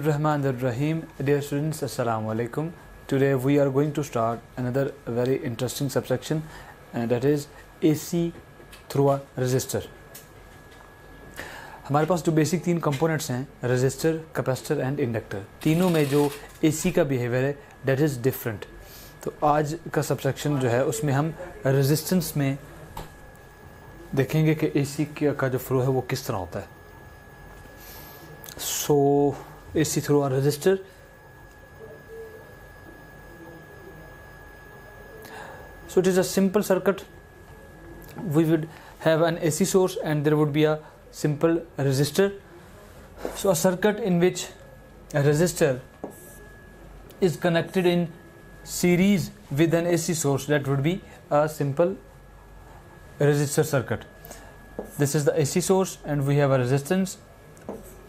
Bismillahirrahmanirrahim. Dear students, Assalamu alaikum. Today we are going to start another very interesting subsection, and that is AC through a resistor. हमारे पास जो basic तीन components हैं, resistor, capacitor and inductor, तीनों में जो AC का behaviour है that is different. तो आज का सबसेक्शन जो है उसमें हम रेजिस्टेंस में देखेंगे कि AC का जो फ्लो है वो किस तरह होता है. So AC through a resistor. So it is a simple circuit. We would have an AC source and there would be a simple resistor. So a circuit in which a resistor is connected in series with an AC source, that would be a simple resistor circuit. This is the AC source and we have a resistance.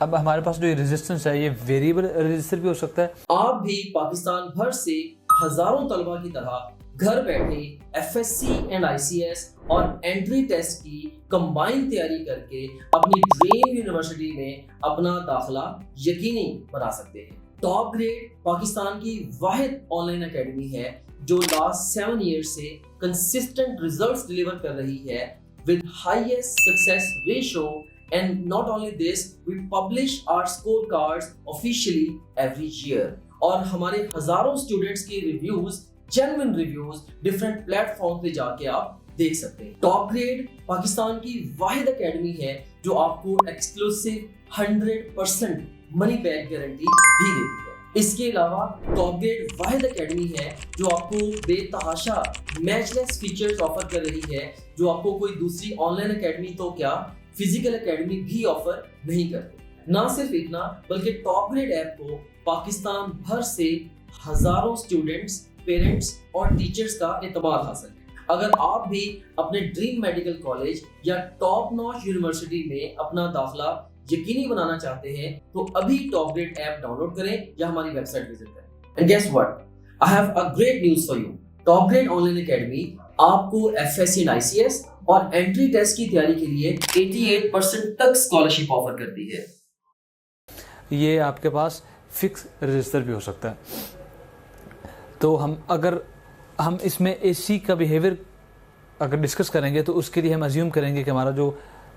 अब हमारे पास जो ये resistance है ये variable resistor भी हो सकता है. आप भी पाकिस्तान भर से हजारों तलबा की तरह घर बैठे FSC एंड ICS और एंट्री टेस्ट की कंबाइन तैयारी करके अपनी ड्रीम यूनिवर्सिटी में अपना दाखिला यकीनी बना सकते हैं. टॉप ग्रेड पाकिस्तान की वाहिद ऑनलाइन एकेडमी है जो लास्ट 7 ईयर्स से कंसिस्टेंट रिजल्ट्स डिलीवर कर रही है with highest success ratio. And not only this, we publish our scorecards officially every year. और हमारे हजारों स्टूडेंट्स के reviews, genuine reviews different platform पे जाके आप देख सकते हैं. टॉप ग्रेड पाकिस्तान की वाहिद एकेडमी है जो आपको एक्सक्लूसिव 100% मनी बैक गारंटी भी देती है. इसके अलावा टॉप ग्रेड वाहिद एकेडमी है जो आपको बेतहाशा मैचलेस फीचर्स ऑफर कर रही है जो आपको कोई दूसरी ऑनलाइन एकेडमी तो क्या फिजिकल एकेडमी भी ऑफर नहीं करते. ना सिर्फ इतना बल्कि टॉप ग्रेड ऐप को पाकिस्तान भर से हजारों स्टूडेंट्स, पेरेंट्स और टीचर्स का एतमाद हासिल है. अगर आप भी अपने ड्रीम मेडिकल कॉलेज या टॉप नॉच यूनिवर्सिटी में अपना दाखिला यकीनी बनाना चाहते हैं तो अभी टॉप ग्रेड ऐप डाउनलोड करें या हमारी वेबसाइट विजिट करें. And guess what, I have a great news for you. Top grade online academy आपको FSC एंड ICS और एंट्री टेस्ट की तैयारी के लिए 88% तक स्कॉलरशिप ऑफर करती है. ये आपके पास फिक्स रजिस्टर भी हो सकता है. तो अगर हम इसमें AC का बिहेवियर अगर डिस्कस करेंगे तो उसके लिए हम अज्यूम करेंगे कि हमारा जो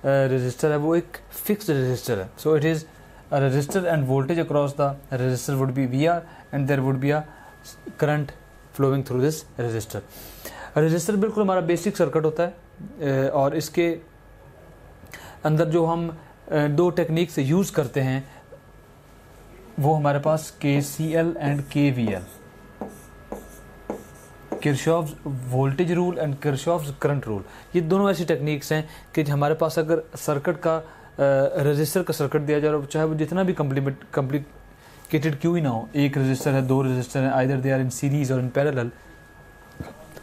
रजिस्टर है वो एक फिक्स्ड रजिस्टर है. So it is a resistor and voltage across the resistor would be VR and there would be a current flowing through this resistor. Resistor बिल्कुल हमारा बेसिक सर्किट होता है और इसके अंदर जो हम दो टेक्निक से यूज़ करते हैं वो हमारे पास KCL and KVL, Kirchhoff's voltage rule and Kirchhoff's current rule. ये दोनों ऐसी टेक्निक्स हैं कि हमारे पास अगर सर्किट का रजिस्टर का सर्किट दिया जाए चाहे वो जितना भी कॉम्प्लिकेटेड क्यों ही ना हो, एक रजिस्टर है, दो रजिस्टर हैं, either they are in series और in parallel,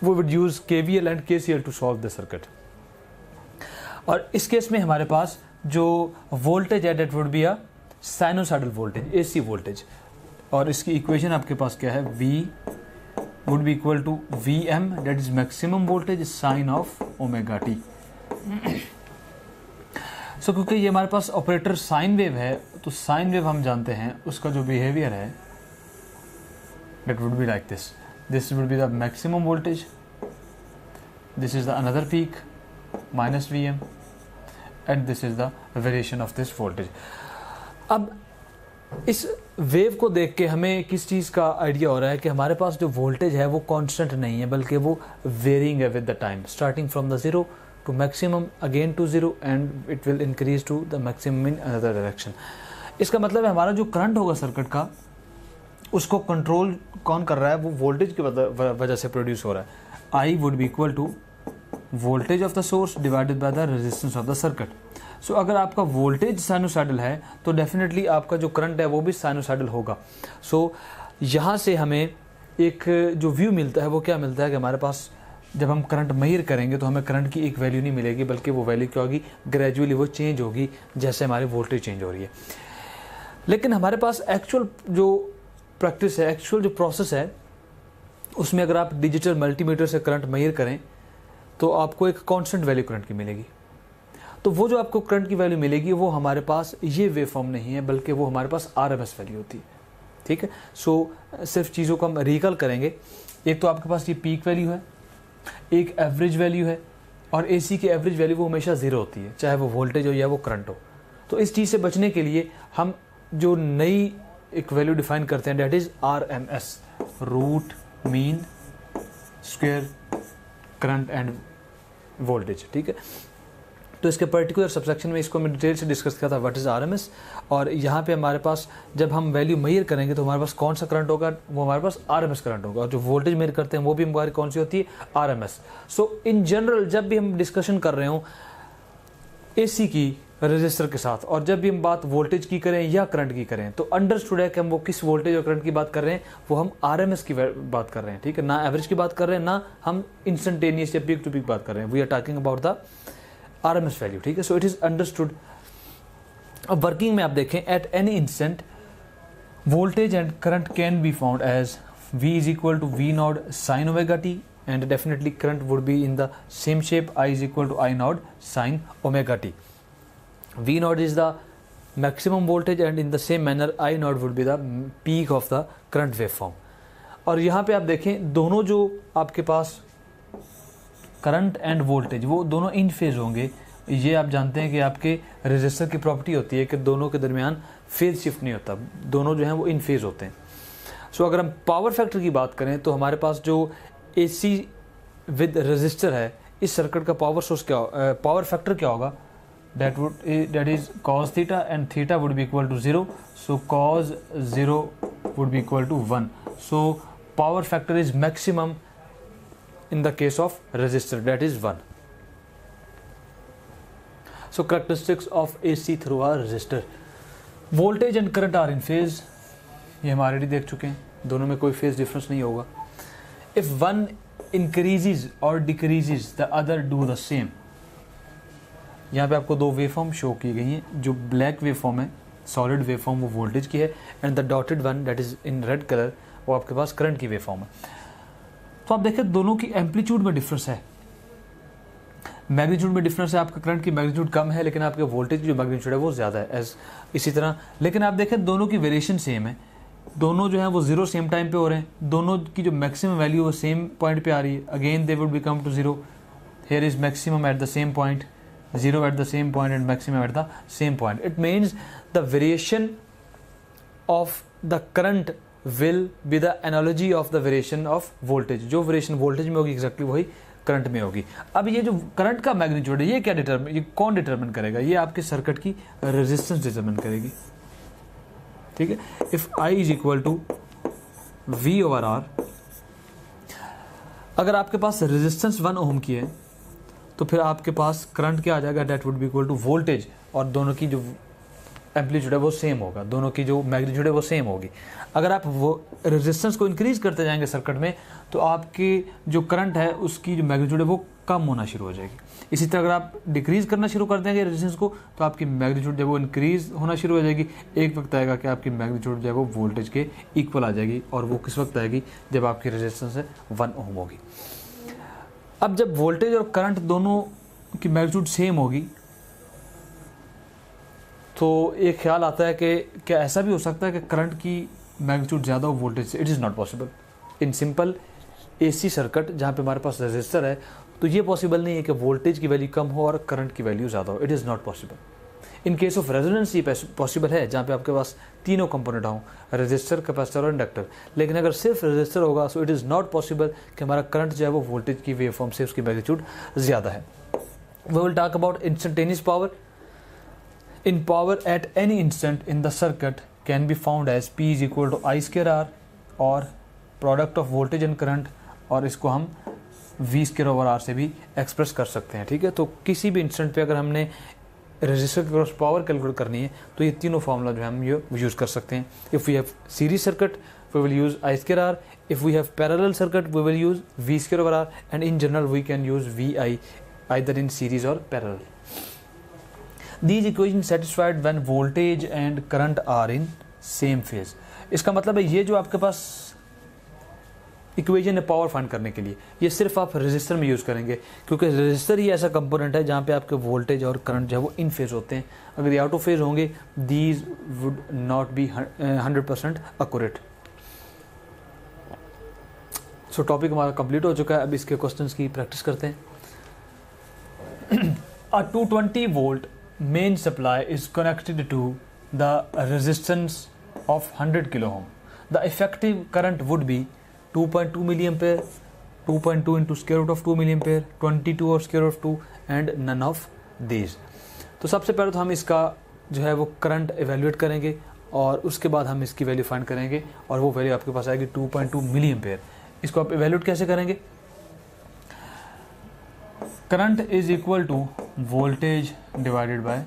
we would use KVL and KCL to solve the circuit. और इस केस में हमारे पास जो वोल्टेज है that would be a sinusoidal voltage, AC voltage. और इसकी इक्वेशन आपके पास क्या है, V would be equal to VM, that is maximum voltage sin of omega t. So क्योंकि ये हमारे पास ऑपरेटर साइन वेव है तो साइन वेव हम जानते हैं उसका जो बिहेवियर है that would be like this. This will be the maximum voltage. This is the another peak minus Vm, and this is the variation of this voltage. अब इस वेव को देख के हमें किस चीज़ का आइडिया हो रहा है कि हमारे पास जो वोल्टेज है वो कांस्टेंट नहीं है बल्कि वो वेरिंग है with the time, starting from the 0 to maximum again to 0 and it will increase to the maximum in another direction. इसका मतलब है हमारा जो करंट होगा सर्किट का उसको कंट्रोल कौन कर रहा है, वो वोल्टेज की वजह से प्रोड्यूस हो रहा है. I would be equal to voltage of the source divided by the resistance of the circuit. So अगर आपका वोल्टेज साइनोसाइडल है तो डेफिनेटली आपका जो करंट है वो भी साइनोसाइडल होगा. सो यहाँ से हमें एक जो व्यू मिलता है वो क्या मिलता है कि हमारे पास जब हम करंट मेजर करेंगे तो हमें करंट की एक वैल्यू नहीं मिलेगी बल्कि वो वैल्यू क्या होगी, ग्रेजुअली वो चेंज होगी जैसे हमारी वोल्टेज चेंज हो रही है. लेकिन हमारे पास एक्चुअल जो प्रैक्टिस है, एक्चुअल जो प्रोसेस है उसमें अगर आप डिजिटल मल्टीमीटर से करंट मेजर करें तो आपको एक कांस्टेंट वैल्यू करंट की मिलेगी. तो वो जो आपको करंट की वैल्यू मिलेगी वो हमारे पास ये वेव फॉर्म नहीं है, बल्कि वो हमारे पास आरएमएस वैल्यू होती है, ठीक है। सो सिर्फ चीज़ों को हम रिकॉल करेंगे। एक तो आपके पास ये पीक वैल्यू है, एक एवरेज वैल्यू है, और एसी की एवरेज वैल्यू वो हमेशा ज़ीरो होती है, चाहे वो वोल्टेज हो या वो करंट हो। तो इस चीज़ से बचने के लिए हम जो नई एक वैल्यू डिफाइन करते हैं, that is RMS, root mean square current and voltage, ठीक है। तो इसके पर्टिकुलर सबसेक्शन में इसको मैं डिटेल से डिस्कस किया था, व्हाट इज़ आरएमएस। और यहाँ पे हमारे पास जब हम वैल्यू मेजर करेंगे तो हमारे पास कौन सा करंट होगा, वो हमारे पास आरएमएस करंट होगा, और जो वोल्टेज मेजर करते हैं वो भी हमारी कौन सी होती है, आरएमएस। सो इन जनरल जब भी हम डिस्कशन कर रहे हो एसी की रजिस्टर के साथ, और जब भी हम बात वोल्टेज की करें या करंट की करें, तो अंडरस्टूड है कि हम वो किस वोल्टेज और करंट की बात कर रहे हैं, वो हम आरएमएस की बात कर रहे हैं, ठीक है। ना एवरेज की बात कर रहे हैं, ना हम इंस्टेंटेनियस या पीक टू पीक बात कर रहे हैं, we are talking about the RMS value, ठीक है। So it is understood. अब वर्किंग में आप देखें, at any instant voltage and current can be found as V is equal to V naught sin omega t, and definitely current would be in the same shape, I is equal to I naught sin omega t. V naught is the maximum voltage, and in the same manner I naught would be the peak of the current waveform. और यहाँ पे आप देखें दोनों जो आपके पास current and voltage वो दोनों इन फेज होंगे। ये आप जानते हैं कि आपके रेजिस्टर की प्रॉपर्टी होती है कि दोनों के दरमियान फेज शिफ्ट नहीं होता, दोनों जो हैं वो इन फेज होते हैं। सो अगर हम पावर फैक्टर की बात करें तो हमारे पास जो एसी विद रेजिस्टर है, इस सर्किट का पावर सोर्स क्या पावर फैक्टर क्या होगा, that is cos theta, and theta would be equal to 0, so cos 0 would be equal to 1. So power factor is maximum in the case of resistor, that is 1. So characteristics of AC through a resistor. Voltage and current are in phase, ये हम already देख चुके हैं, दोनों में कोई phase difference नहीं होगा। इफ वन इंक्रीजेज और decreases the other do the same. यहाँ पे आपको दो वेव फॉर्म शो की गई हैं। जो ब्लैक वेव फॉर्म है, सॉलिड वेव फॉर्म, वो वोल्टेज की है, and the dotted one that is in red colour वो आपके पास करंट की वेव फॉर्म है। तो आप देखें दोनों की एम्पलीट्यूड में डिफरेंस है, मैग्नीट्यूड में डिफरेंस है। आपका करंट की मैग्नीट्यूड कम है, लेकिन आपके वोल्टेज की जो मैग्नीट्यूड है वो ज़्यादा है। एज इसी तरह लेकिन आप देखें दोनों की वेरिएशन सेम है, दोनों जो है वो जीरो सेम टाइम पे हो रहे हैं, दोनों की जो मैक्सिमम वैल्यू वो सेम पॉइंट पे आ रही है। Again they would become to zero, here is maximum at the same point, zero at the same point and maximum at the same point. It means the variation of the current will be the analogy of the variation of voltage. जो variation voltage में होगी exactly वही current में होगी। अब ये जो current का मैग्नीट्यूड है ये कौन डिटरमिन करेगा, ये आपके सर्किट की रेजिस्टेंस डिटरमिन करेगी, ठीक है। If I is equal to V over R, अगर आपके पास रेजिस्टेंस 1 ओम की है तो फिर आपके पास करंट क्या आ जाएगा, that would be equal to voltage, और दोनों की जो एम्पलीट्यूड है वो सेम होगा, दोनों की जो मैग्नीट्यूड है वो सेम होगी। अगर आप वो रेजिस्टेंस को इंक्रीज करते जाएंगे सर्किट में तो आपकी जो करंट है उसकी जो मैग्नीट्यूड है वो कम होना शुरू हो जाएगी। इसी तरह अगर आप डिक्रीज करना शुरू कर देंगे रेजिस्टेंस को तो आपकी मैग्नीट्यूड जो है वो इंक्रीज होना शुरू हो जाएगी। एक वक्त आएगा कि आपकी मैग्नीट्यूड जो है वो वोल्टेज के इक्वल आ जाएगी, और वो किस वक्त आएगी, जब आपकी रेजिस्टेंस 1 ओम होगी। अब जब वोल्टेज और करंट दोनों की मैग्नीट्यूड सेम होगी तो एक ख्याल आता है कि क्या ऐसा भी हो सकता है कि करंट की मैग्नीट्यूड ज़्यादा हो वोल्टेज से। It is not possible in simple AC circuit जहाँ पे हमारे पास रेजिस्टर है, तो ये पॉसिबल नहीं है कि वोल्टेज की वैल्यू कम हो और करंट की वैल्यू ज़्यादा हो। It is not possible. In case of resonance ये पॉसिबल है जहाँ पे आपके पास तीनों कंपोनेंट हों, रेजिस्टर, कैपेसिटर और इंडक्टर। लेकिन अगर सिर्फ रेजिस्टर होगा सो इट इज़ नॉट पॉसिबल कि हमारा करंट जो है वो वोल्टेज की वेव फॉर्म से उसकी मैग्नीट्यूड ज़्यादा है। We will talk about instantaneous power. In power at any instant in the circuit can be found as P is equal to I square R, और product of voltage and current, और इसको हम V square over R से भी express कर सकते हैं, ठीक है। तो किसी भी इंस्टेंट पे अगर हमने रेजिस्टर के क्रॉस पावर कैलकुलेट करनी है तो ये तीनों फार्मूला जो है हम ये यूज़ कर सकते हैं। If we have series circuit we will use I square R, if we have parallel circuit we will use V square over R, and in general we can use VI either in series or parallel. These equations satisfied when voltage and current are in same phase. इसका मतलब है ये जो आपके पास equation है power find करने के लिए, ये सिर्फ आप रेजिस्टर में यूज़ करेंगे, क्योंकि रेजिस्टर ही ऐसा कंपोनेंट है जहाँ पे आपके वोल्टेज और करंट जो है वो इन फेज होते हैं। अगर ये आउट ऑफ फेज होंगे, these would not be 100% accurate. So topic हमारा कंप्लीट हो चुका है, अब इसके क्वेश्चंस की प्रैक्टिस करते हैं। A 220 volt main supply is connected to the resistance of 100 kilo ohm. The effective current would be 2.2 milliampere, 2.2 into square root of 2 milliampere, 22 or square root of 2 and none of these. तो सबसे पहले तो हम इसका जो है वो current evaluate करेंगे और उसके बाद हम इसकी वैल्यू फाइंड करेंगे और वो वैल्यू आपके पास आएगी 2.2 मिली एम्पेयर। इसको आप एवेल्यूएट कैसे करेंगे? Current is equal to voltage divided by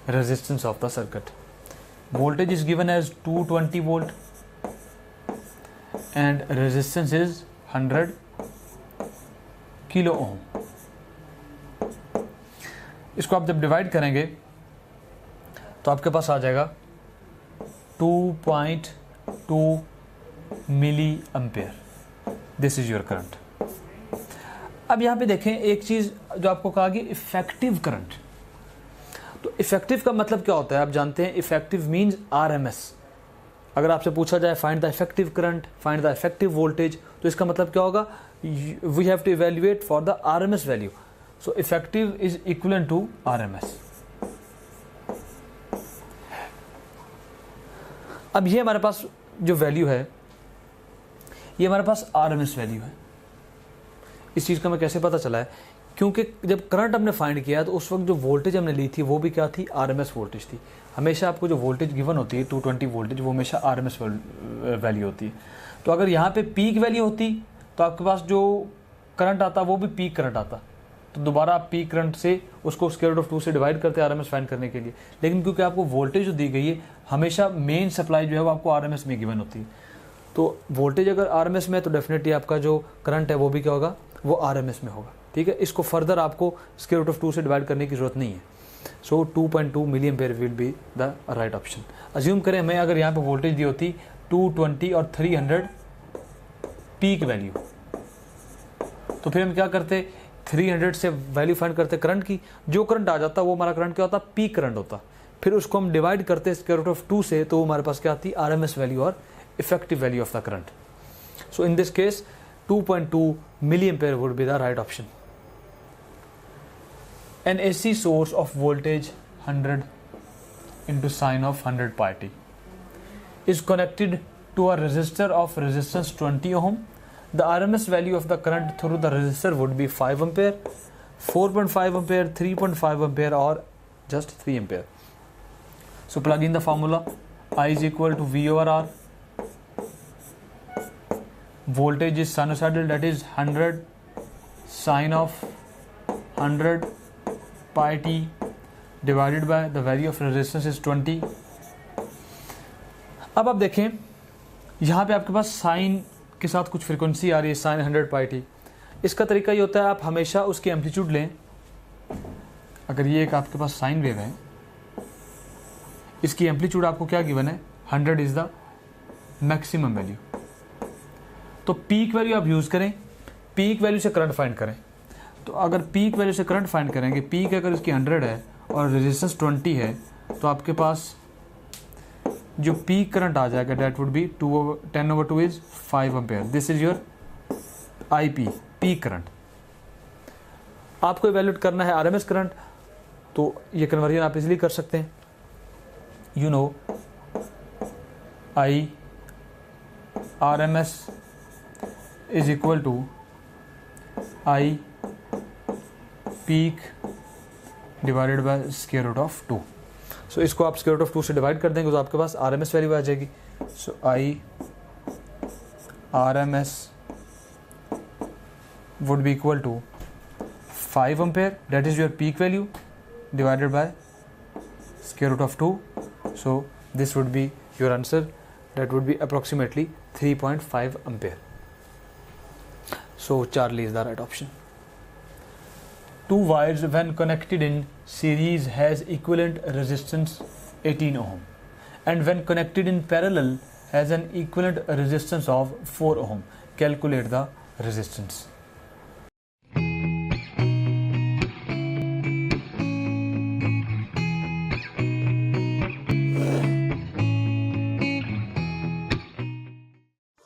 resistance of the circuit. Voltage is given as 220 volt and resistance is 100 kilo ohm. इसको आप जब डिवाइड करेंगे तो आपके पास आ जाएगा 2.2 milli ampere. This is your current. अब यहाँ पे देखें एक चीज़ जो आपको कहा कि इफेक्टिव करंट। तो इफेक्टिव का मतलब क्या होता है? आप जानते हैं इफेक्टिव मीन्स RMS। अगर आपसे पूछा जाए find the effective current, find the effective voltage, तो इसका मतलब क्या होगा? We have to evaluate for the RMS value. So effective is equivalent to RMS। अब ये हमारे पास जो वैल्यू है, ये हमारे पास RMS वैल्यू है। इस चीज़ का हमें कैसे पता चला है? क्योंकि जब करंट हमने फाइंड किया तो उस वक्त जो वोल्टेज हमने ली थी वो भी क्या थी? RMS वोल्टेज थी। हमेशा आपको जो वोल्टेज गिवन होती है 220 वोल्टेज, वो हमेशा RMS वैल्यू होती है। तो अगर यहाँ पे पीक वैल्यू होती तो आपके पास जो करंट आता वो भी पीक करंट आता, तो दोबारा आप पीक करंट से उसको स्क्वायर रूट ऑफ 2 से डिवाइड करते हैं RMS फाइंड करने के लिए। लेकिन क्योंकि आपको वोल्टेज जो दी गई है, हमेशा मेन सप्लाई जो है वो आपको RMS में गिवन होती है। तो वोल्टेज अगर RMS में है तो डेफिनेटली आपका जो करंट है वो भी क्या होगा? वो RMS में होगा। ठीक है, इसको फर्दर आपको स्क्वायर रूट ऑफ 2 से डिवाइड करने की जरूरत नहीं है। So 2.2 milli ampere will be the right option. Assume करें हमें अगर यहाँ पे वोल्टेज दी होती 220 और 300 पीक वैल्यू, तो फिर हम क्या करते? 300 से वैल्यू फाइंड करते करंट की। जो करंट आ जाता वो हमारा करंट क्या होता? पीक करंट होता। फिर उसको हम डिवाइड करते स्क्वायर रूट ऑफ 2 से, तो हमारे पास क्या आती? RMS वैल्यू और effective value of the current. So in this case 2.2 milliampere would be the right option. An AC source of voltage 100 into sine of 100 pi t is connected to a resistor of resistance 20 ohm. The RMS value of the current through the resistor would be 5 ampere, 4.5 ampere, 3.5 ampere or just 3 ampere. So plug in the formula. I is equal to V over R. Voltage is sinusoidal, that is 100 sine of 100 pi t divided by the value of resistance is 20. अब आप देखें यहाँ पे आपके पास sign के साथ कुछ frequency आ रही है, साइन 100 पाई टी। इसका तरीका ये होता है आप हमेशा उसकी एम्पलीट्यूड लें। अगर ये एक आपके पास साइन वेव है, इसकी एम्पलीट्यूड आपको क्या गिवन है? 100 इज द मैक्सिमम वैल्यू। तो पीक वैल्यू आप यूज़ करें, पीक वैल्यू से करंट फाइंड करें। तो अगर पीक वैल्यू से करंट फाइंड करेंगे, पीक अगर इसकी 100 है और रेजिस्टेंस 20 है, तो आपके पास जो पीक करंट आ जाएगा that would be 10/2 is 5 ampere. This is your IP, peak current. आपको इवैल्यूएट करना है RMS करंट, तो ये कन्वर्जन आप इजीली कर सकते हैं। You know I RMS is equal to I peak divided by square root of 2. So इसको आप square root of 2 से डिवाइड कर देंगे तो आपके पास RMS वैल्यू आ जाएगी। So I RMS would be equal to 5 ampere, that is your peak value, divided by square root of 2. So this would be your answer, that would be approximately 3.5 ampere. So Charlie is the right option. Two wires when connected in series has equivalent resistance 18 ohm, and when connected in parallel has an equivalent resistance of 4 ohm. Calculate the resistance.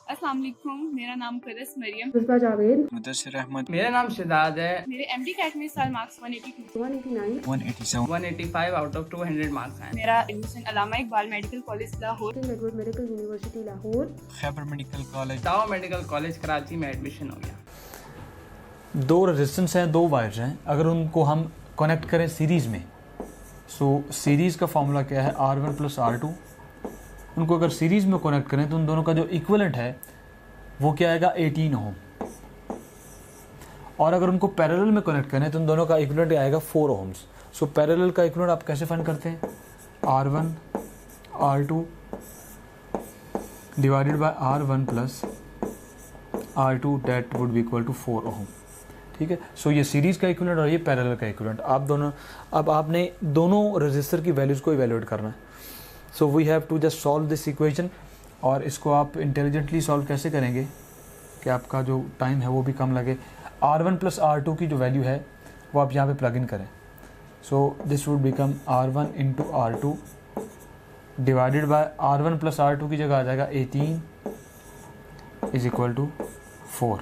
अस्सलाम वालेकुम, मेरा नाम करस मरियम, मुस्बा जावेद, मुदस्सिर अहमद, मेरा नाम शिदाद है। मेरे MD cat में इस साल मार्क्स 182, 189, 187, 185 आउट ऑफ 200 मार्क्स हैं। मेरा admission Allama Iqbal medical college Lahore, King Edward medical university Lahore, Khyber medical college, Dow medical college Karachi में एडमिशन हो गया। दो रेजिस्टेंस हैं, दो वायर्स हैं, अगर उनको हम कनेक्ट करें सीरीज़ में, सो सीरीज़ का फॉर्मूला क्या है, R1 प्लस R2. उनको अगर सीरीज़ में कनेक्ट करें तो उन दोनों का जो इक्विवेलेंट है वो क्या आएगा, 18 ओम. और अगर उनको पैरेलल में कनेक्ट करें तो उन दोनों का इक्विवेलेंट आएगा 4 ओम्स. सो पैरेलल का इक्विवेलेंट आप कैसे फाइंड करते हैं, R1 R2 divided by R1 plus R2 that would be equal to 4 ohm. ठीक है. सो ये सीरीज़ का इक्विवेलेंट और ये पैरेलल का इक्विवेलेंट, आप दोनों, अब आपने दोनों रेजिस्टर की वैल्यूज़ को इवैल्यूएट करना है. So we have to just solve this equation. और इसको आप इंटेलिजेंटली सॉल्व कैसे करेंगे कि आपका जो टाइम है वो भी कम लगे. R1 प्लस R2 की जो वैल्यू है वो आप यहाँ पे प्लग इन करें. So this would become R1 into R2 divided by R1 plus R2 की जगह आ जाएगा 18 इज इक्वल टू 4.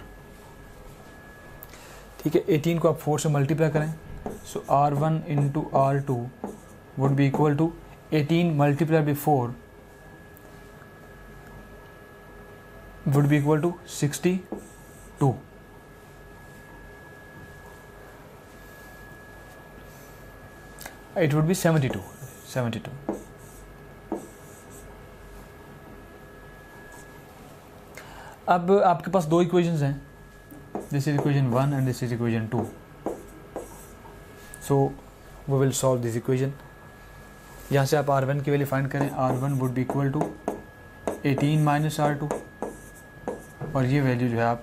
ठीक है. 18 को आप 4 से मल्टीप्लाई करें. So R1 into R2 would be equal to 18 multiply by 4 would be equal to 62. It would be 72. अब आपके पास दो इक्वेशंस हैं, this is equation 1 and this is equation 2. So we will solve this equation. यहाँ से आप R1 की value find करें. R1 would be equal to 18 minus R2 और ये वैल्यू जो है आप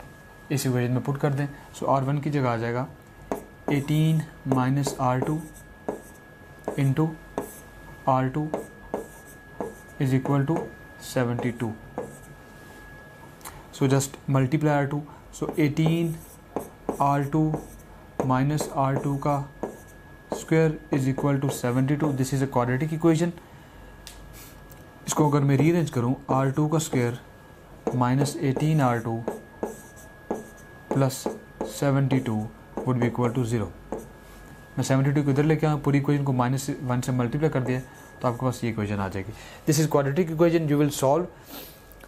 इस इक्वेशन में पुट कर दें. सो R1 की जगह आ जाएगा 18 minus R2 into R2 is equal to 72. So just multiply R2. So 18 R2 minus R2 का square is equal to 72. This is a quadratic equation. इसको अगर मैं रीअरेंज करूँ, R2 का स्क्वायर minus 18 R2 plus 72 would be equal to 0. मैं 72 को इधर लेके आऊँ, पूरी इक्वेशन को -1 से मल्टीप्लाई कर दिया तो आपके पास ये इक्वेशन आ जाएगी. This is quadratic equation. You will solve,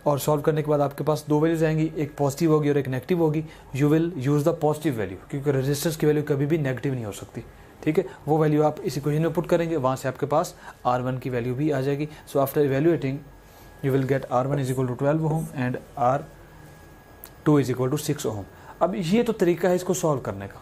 और सॉल्व करने के बाद आपके पास दो वैल्यूज आएंगी, एक पॉजिटिव होगी और एक नेगेटिव होगी. You will use the positive value, क्योंकि रेजिस्टेंस की वैल्यू कभी भी नेगेटिव नहीं हो सकती. ठीक है. वो वैल्यू आप इस इक्वेशन में पुट करेंगे, वहाँ से आपके पास R1 की वैल्यू भी आ जाएगी. So after evaluating you will get R1 is equal to 12 ohm and R2 is equal to 6 ohm. अब ये तो तरीका है इसको सॉल्व करने का,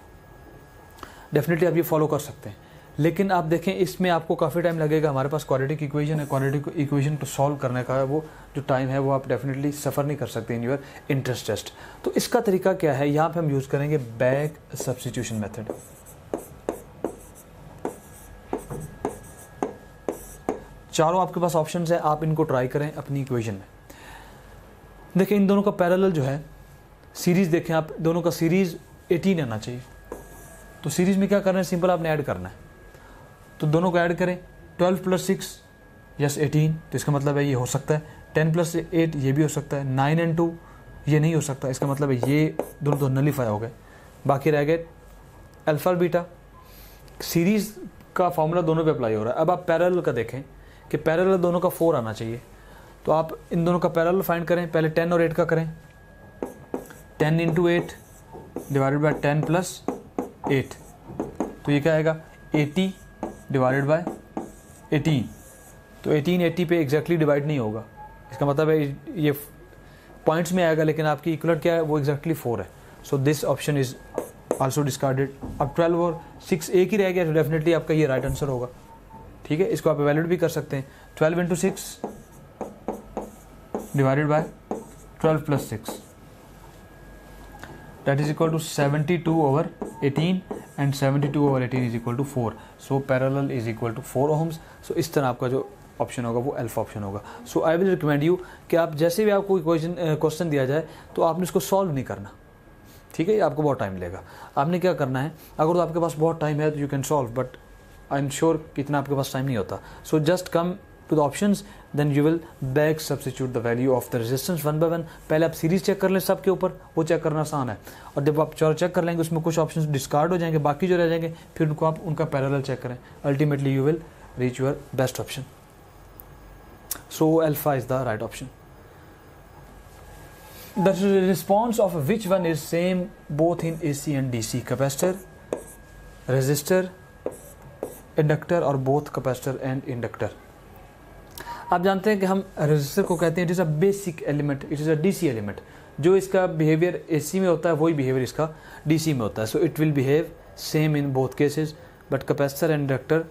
डेफिनेटली आप ये फॉलो कर सकते हैं. लेकिन आप देखें इसमें आपको काफ़ी टाइम लगेगा. हमारे पास क्वाड्रेटिक इक्वेशन है, क्वाड्रेटिक इक्वेशन को सॉल्व करने का वो जो टाइम है वो आप डेफिनेटली सफ़र नहीं कर सकते इन योर इंटरेस्ट टेस्ट. तो इसका तरीका क्या है, यहाँ पे हम यूज़ करेंगे बैक सब्स्टिट्यूशन मेथड. चारों आपके पास ऑप्शंस है, आप इनको ट्राई करें अपनी इक्वेशन में. देखें इन दोनों का पैरेलल जो है, सीरीज़ देखें आप, दोनों का सीरीज़ 18 आना चाहिए. तो सीरीज़ में क्या करना है, सिंपल आपने ऐड करना है. तो दोनों को ऐड करें. 12 प्लस 6 यस 18, तो इसका मतलब है ये हो सकता है. 10 प्लस 8 ये भी हो सकता है. 9 एंड 2 ये नहीं हो सकता, इसका मतलब है ये दोनों तो नलीफाई हो गए. बाकी रह गए अल्फ़ा बीटा. सीरीज़ का फॉर्मूला दोनों पे अप्लाई हो रहा है. अब आप पैरेलल का देखें कि पैरेलल दोनों का 4 आना चाहिए. तो आप इन दोनों का पैरेलल फाइंड करें. पहले 10 और 8 का करें. 10 इंटू 8 डिवाइडेड बाय 10 प्लस 8, तो ये क्या आएगा 80 डिवाइडेड बाय 18. तो 18 80 पे एग्जैक्टली डिवाइड नहीं होगा, इसका मतलब है ये पॉइंट्स में आएगा, लेकिन आपकी इक्वलेंट क्या है वो एग्जैक्टली 4 है. So this option is also discarded. अब 12 और 6 एक ही रह गया, तो डेफिनेटली आपका ये राइट आंसर होगा. ठीक है. इसको आप इवैल्यूएट भी कर सकते हैं. 12 into 6 divided by 12 plus 6 that is equal to 72 over 18 and 72 over 18 is equal to 4. So parallel is equal to 4 ohms. So इस तरह आपका जो ऑप्शन होगा वो अल्फा ऑप्शन होगा। सो आई विल रिकमेंड यू कि आप जैसे भी आपको क्वेश्चन दिया जाए तो आपने इसको सॉल्व नहीं करना, ठीक है, आपको बहुत टाइम लेगा। आपने क्या करना है, अगर तो आपके पास बहुत टाइम है तो you can solve, but I am sure कि इतना आपके पास टाइम नहीं होता। So just come to the options, then you will back substitute the value of the resistance one by one. पहले आप सीरीज चेक कर लें सबके ऊपर, वो चेक करना आसान है, और जब आप चेक कर लेंगे उसमें कुछ ऑप्शंस डिस्कार्ड हो जाएंगे, बाकी जो रह जाएंगे फिर उनको आप उनका पैरेलल चेक करें, ultimately you will reach your best option. So alpha is the right option. The response of which one is same both in AC and DC? Capacitor, resistor, inductor और both capacitor and inductor। आप जानते हैं कि हम resistor को कहते हैं it is a basic element, it is a DC element. जो इसका बिहेवियर एसी में होता है वही बिहेवियर इसका डीसी में होता है। So it will behave same in both cases, but capacitor and inductor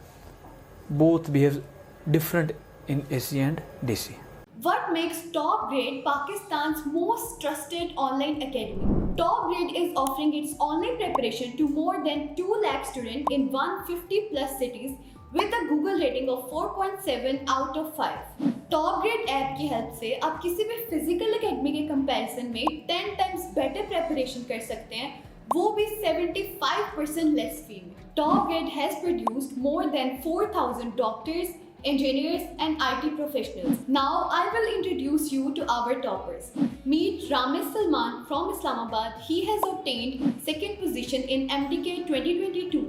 both behave different in AC and DC. What makes Top Grade Pakistan's most trusted online academy? Top Grade is offering its online preparation to more than 2 lakh students in 150 plus cities with a Google rating of 4.7 out of 5. Top Grade app की help से आप किसी भी physical academy के comparison में 10 times better preparation कर सकते हैं, वो भी 75% less fee में। Top Grade has produced more than 4,000 doctors, engineers and IT professionals. Now I will introduce you to our toppers. Meet Ramesh Salman from Islamabad. He has obtained second position in MDK 2022,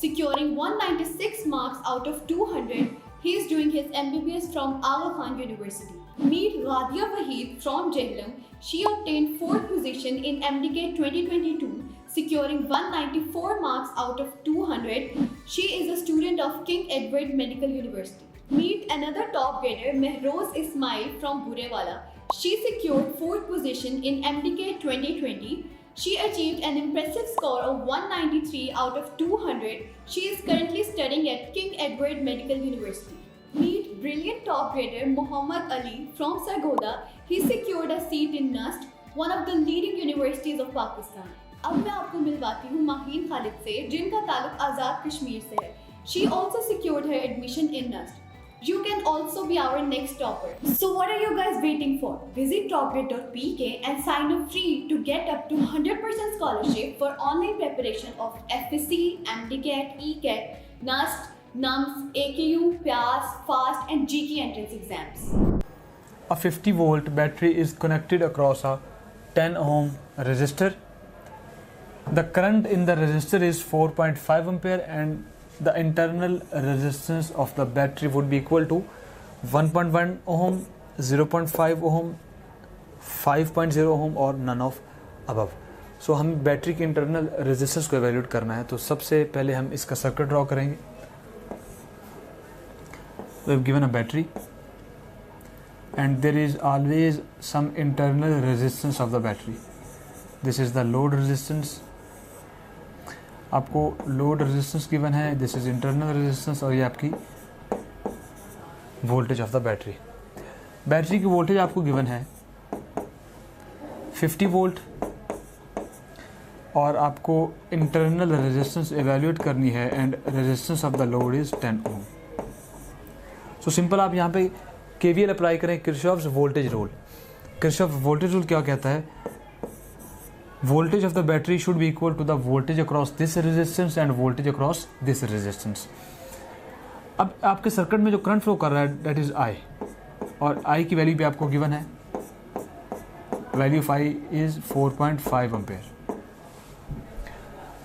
securing 196 marks out of 200. He is doing his MBBS from Aga Khan University. Meet Radia Waheed from Jhelum. She obtained fourth position in MDK 2022, securing 194 marks out of 200. She is a student of King Edward Medical University. Meet another top grader, Mehroz Ismail from Burewala. She secured fourth position in MDK 2020. She achieved an impressive score of 193 out of 200. She is currently studying at King Edward Medical University. Meet brilliant top grader Muhammad Ali from Sargodha. He secured a seat in NUST, one of the leading universities of Pakistan. अब मैं आपको मिलवाती हूँ माहीन खालिद से, जिनका ताल्लुक आज़ाद कश्मीर से है। She also secured her admission in NUST. You can also be our next topper. So what are you guys waiting for? Visit topgrade.pk and sign up free to get up to 100% scholarship for online preparation of FSC, MDCAT, ECAT, NUST, NUMS, AKU, PIAS, FAST and GK entrance exams. A 50 volt battery is connected across a 10 ohm resistor. The current in the resistor is 4.5 ampere and the internal resistance of the battery would be equal to 1.1 ohm, 0.5 ohm, 5.0 ohm और none of above. So हम battery के internal resistance को evaluate करना है, तो सबसे पहले हम इसका सर्किट ड्रॉ करेंगे। We have given a battery and there is always some internal resistance of the battery. This is the load resistance. आपको लोड रेजिस्टेंस गिवन है, दिस इज इंटरनल रेजिस्टेंस, और ये आपकी voltage of the battery. Battery की voltage आपको given है 50 volt और आपको इंटरनल रेजिस्टेंस एवेल्यूएट करनी है and resistance of the load is 10 ohm. So simple आप यहाँ पे केवीएल अप्लाई करें, Kirchhoff's voltage rule. Kirchhoff voltage rule क्या कहता है? voltage of the battery should be equal to the voltage across this resistance and voltage across this resistance. अब आपके circuit में जो करंट फ्लो कर रहा है that is I, और I की वैल्यू भी आपको गिवन है, value of I is 4.5 ampere.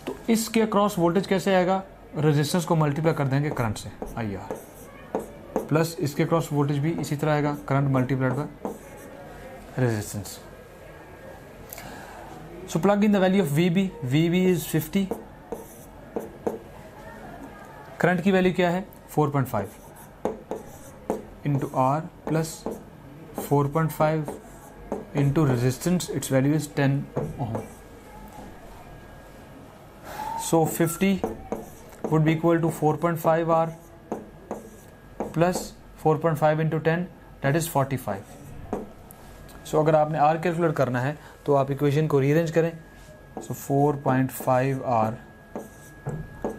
तो इसके अक्रॉस वोल्टेज कैसे आएगा? रेजिस्टेंस को मल्टीप्लाई कर देंगे करंट से, IR, प्लस इसके अक्रॉस वोल्टेज भी इसी तरह आएगा, current multiplied by resistance. So plug in the value of VB. VB is 50. Current की वैल्यू क्या है? 4.5 into R plus 4.5 into resistance. Its value is 10 ohm. So 50 would be equal to 4.5 R plus 4.5 into 10, that is 45. सो अगर आपने are calculate करना है तो आप equation को रीअरेंज करें। So 4.5 R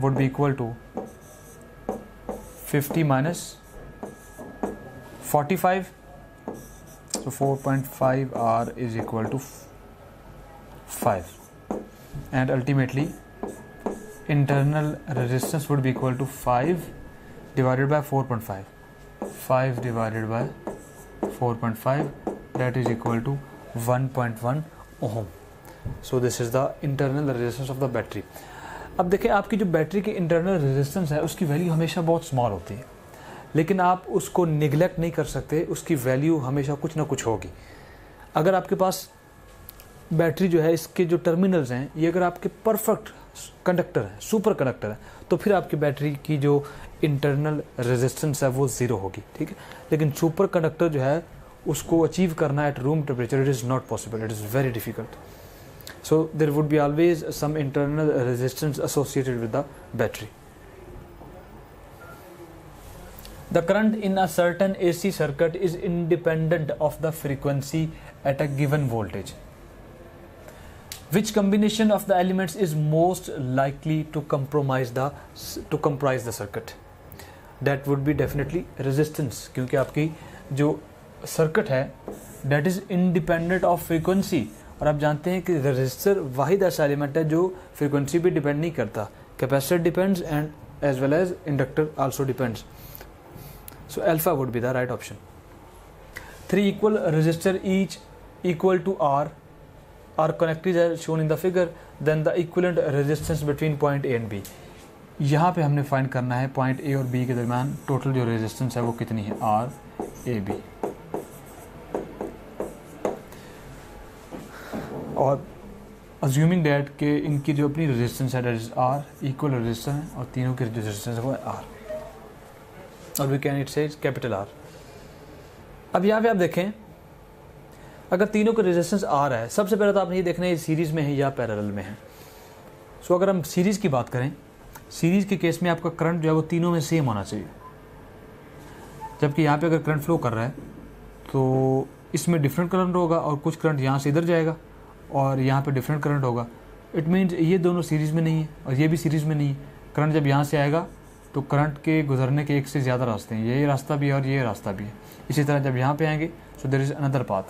would be equal to 50 minus 45, so 4.5 R is equal to 5, and ultimately internal resistance would be equal to 5 divided by 4.5. 5 divided by 4.5, that is equal to 1.1 ohm. So this is the internal resistance of the battery. अब देखें, आपकी जो battery की internal resistance है उसकी value हमेशा बहुत small होती है, लेकिन आप उसको निगलेक्ट नहीं कर सकते, उसकी वैल्यू हमेशा कुछ ना कुछ होगी। अगर आपके पास बैटरी जो है, इसके जो टर्मिनल्स हैं, ये अगर आपके परफेक्ट कंडक्टर है, सुपर कंडक्टर है, तो फिर आपकी बैटरी की जो इंटरनल रेजिस्टेंस है वो ज़ीरो होगी, ठीक है। लेकिन सुपर कंडक्टर जो है उसको अचीव करना at room temperature, it is not possible, it is very difficult. So there would be always some internal resistance associated with the battery. The current in a certain AC circuit is independent of the frequency at a given voltage. Which combination of the elements is most likely to comprise the circuit? That would be definitely resistance, क्योंकि आपकी जो circuit है that is independent of frequency. और आप जानते हैं कि resistor वाहिद ऐसा एलिमेंट है जो फ्रीक्वेंसी पे डिपेंड नहीं करता. Capacitor depends and as well as inductor also depends. So alpha would be the right option. 3 equal resistor each equal to R are connected as shown in the figure, then the equivalent resistance between point A and B. यहाँ पे हमने find करना है point A और B के दरमियान total जो resistance है वो कितनी है, आर ए बी. और अज्यूमिंग डैट कि इनकी जो अपनी रेजिस्टेंस है that is R, equal resistance है, और तीनों की रेजिस्टेंस है वो है आर, और वी कैन इट से कैपिटल आर. अब यहाँ पे आप देखें, अगर तीनों का रेजिस्टेंस आर है, सबसे पहले तो आपने ये देखना है सीरीज़ में है या पैरेलल में है. सो अगर हम सीरीज़ की बात करें, सीरीज़ के केस में आपका करंट जो है वो तीनों में सेम होना चाहिए. जबकि यहाँ पे अगर करंट फ्लो कर रहा है तो इसमें डिफरेंट करंट होगा, और कुछ करंट यहाँ से इधर जाएगा और यहाँ पे डिफरेंट करंट होगा. इट मीन्स ये दोनों सीरीज़ में नहीं है और ये भी सीरीज़ में नहीं है. करंट जब यहाँ से आएगा तो करंट के गुजरने के एक से ज़्यादा रास्ते हैं, ये रास्ता भी है और ये रास्ता भी है. इसी तरह जब यहाँ पे आएंगे so there is another path.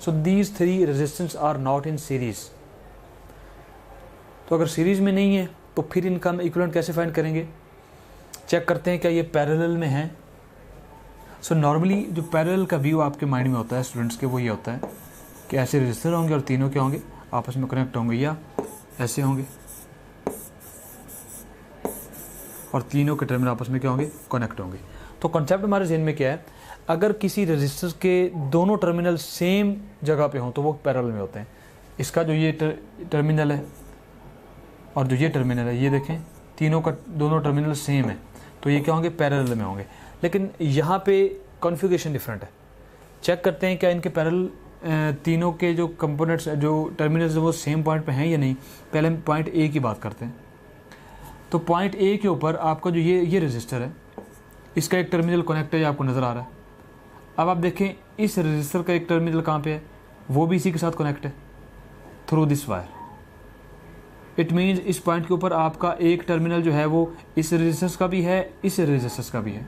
So these 3 resistance are not in series. तो अगर सीरीज़ में नहीं है तो फिर इनका हम इक्विवेलेंट कैसे फाइंड करेंगे? चेक करते हैं क्या ये पैरेलल में है. सो नॉर्मली जो पैरेलल का व्यू आपके माइंड में होता है स्टूडेंट्स के, वो ये होता है कि ऐसे रजिस्टर होंगे और तीनों क्या होंगे, आपस में कनेक्ट होंगे, या ऐसे होंगे और तीनों के टर्मिनल आपस में क्या होंगे, कनेक्ट होंगे. तो कॉन्सेप्ट हमारे जहन में क्या है, अगर किसी रजिस्टर के दोनों टर्मिनल सेम जगह पे हों तो वो पैरेलल में होते हैं. इसका जो ये टर्मिनल है और जो ये टर्मिनल है, ये देखें तीनों का दोनों टर्मिनल सेम है, तो ये क्या होंगे, पैरेलल में होंगे. लेकिन यहाँ पे कॉन्फ़िगरेशन डिफरेंट है. चेक करते हैं क्या इनके पैरेलल तीनों के जो कंपोनेंट्स, जो टर्मिनल्स वो सेम पॉइंट पे हैं या नहीं. पहले हम पॉइंट ए की बात करते हैं. तो पॉइंट ए के ऊपर आपका जो ये रजिस्टर है, इसका एक टर्मिनल कनेक्ट है, आपको नज़र आ रहा है. अब आप देखें इस रजिस्टर का एक टर्मिनल कहाँ पे है, वो भी इसी के साथ कनेक्ट है through this wire. It means इस पॉइंट के ऊपर आपका एक टर्मिनल जो है वो इस रजिस्टर का भी है, इस रजिस्टर का भी है.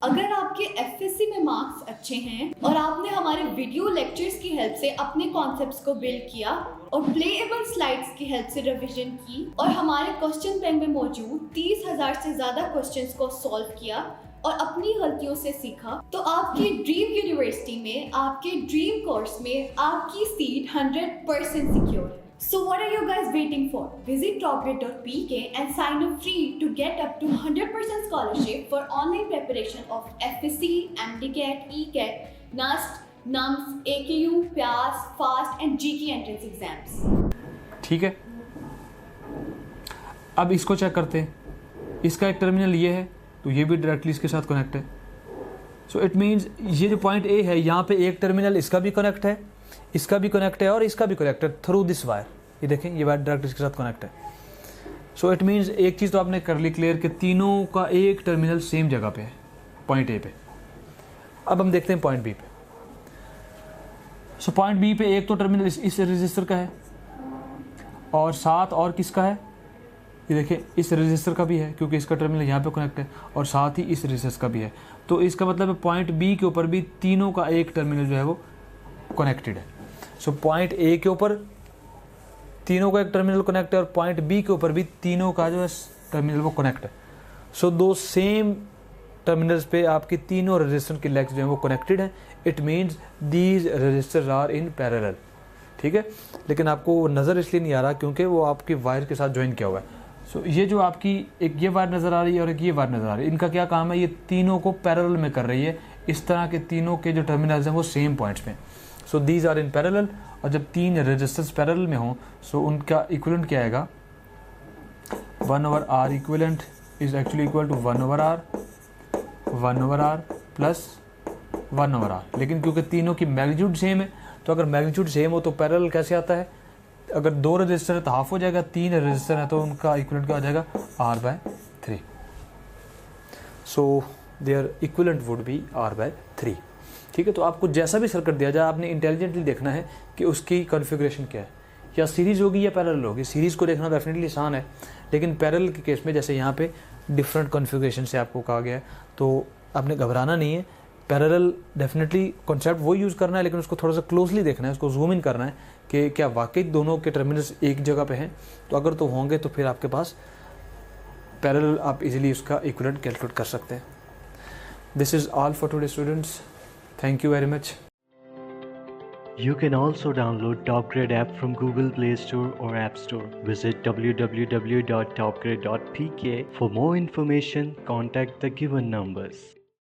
अगर आपके एफएससी में मार्क्स अच्छे हैं और आपने हमारे वीडियो लेक्चर्स की हेल्प से अपने कॉन्सेप्ट्स को बिल्ड किया और प्लेएबल स्लाइड्स की हेल्प से रिवीजन की और हमारे क्वेश्चन बैंक में मौजूद 30,000 से ज़्यादा क्वेश्चंस को सॉल्व किया और अपनी गलतियों से सीखा, तो आपकी ड्रीम यूनिवर्सिटी में, आपके ड्रीम कोर्स में आपकी सीट 100% सिक्योर है. So what are you guys waiting for? Visit topgrade.pk and sign up free to get up to 100% scholarship for online preparation of FSC, MDCAT, ECAT, NAST, NUMS, AKU, PAS, FAST and GK entrance exams. ठीक है, अब इसको check करते हैं. इसका एक terminal ये है तो ये भी डायरेक्टली इसके साथ कनेक्ट है. सो इट मीन्स ये जो पॉइंट ए है, यहाँ पे एक टर्मिनल इसका भी कनेक्ट है, इसका भी कनेक्ट है और इसका भी कनेक्ट है थ्रू दिस वायर. ये देखें ये वायर डायरेक्ट इसके साथ कनेक्ट है. सो इट मीन्स एक चीज़ तो आपने कर ली क्लियर कि तीनों का एक टर्मिनल सेम जगह पे है, पॉइंट ए पे. अब हम देखते हैं पॉइंट बी पे. सो पॉइंट बी पे एक तो टर्मिनल इस रजिस्टर का है और साथ और किसका है, ये देखें इस रजिस्टर का भी है क्योंकि इसका टर्मिनल यहाँ पे कनेक्ट है, और साथ ही इस रजिस्टर का भी है। तो इसका मतलब है पॉइंट बी के ऊपर भी तीनों का एक टर्मिनल जो है वो कनेक्टेड है। सो पॉइंट ए के ऊपर तीनों का एक टर्मिनल कनेक्ट है और पॉइंट बी के ऊपर भी तीनों का जो है टर्मिनल वो कनेक्ट है। सो दो सेम टर्मिनल्स पे आपकी तीनों रजिस्टर की लेग्स जो है वो कनेक्टेड है। It means these registers are in parallel, ठीक है। लेकिन आपको वो नज़र इसलिए नहीं आ रहा क्योंकि वो आपकी वायर के साथ ज्वाइन किया हुआ है। सो ये जो आपकी एक ये वायर नज़र आ रही है और एक ये वायर नज़र आ रही है, इनका क्या काम है, ये तीनों को पैरेलल में कर रही है। इस तरह के तीनों के जो टर्मिनल्स हैं वो सेम पॉइंट्स पे। So these are in parallel, और जब तीन रजिस्टर्स पैरेलल में हों सो उनका इक्विवेलेंट क्या आएगा, 1/r equivalent is actually equal to 1/r plus 1/r। लेकिन क्योंकि तीनों की मैग्नीट्यूड सेम है, तो अगर मैग्नीट्यूड सेम हो तो पैरेलल कैसे आता है, अगर 2 रजिस्टर है तो हाफ हो जाएगा, 3 रजिस्टर है तो उनका इक्विवेलेंट क्या हो जाएगा, r/3। So there equivalent would be r/3, ठीक है। तो आपको जैसा भी सर्किट दिया जाए आपने इंटेलिजेंटली देखना है कि उसकी कॉन्फ़िगरेशन क्या है, या सीरीज़ होगी या पैरेलल होगी। सीरीज़ को देखना डेफिनेटली आसान है, लेकिन पैरेलल के केस में जैसे यहाँ पे डिफरेंट कॉन्फ़िगरेशन से आपको कहा गया है तो आपने घबराना नहीं है। पैरेलल डेफिनेटली कॉन्सेप्ट वो यूज़ करना है, लेकिन उसको थोड़ा सा क्लोजली देखना है, उसको जूम इन करना है कि क्या वाकई दोनों के टर्मिनल्स एक जगह पे हैं। तो अगर तो होंगे तो फिर आपके पास पैरेलल आप इजीली उसका इक्विवेलेंट कैलकुलेट कर सकते हैं। This is all for today students, thank you very much. You can also download TopGrade app from Google Play Store or App Store. Visit www.topgrade.pk. For more information, contact the given numbers.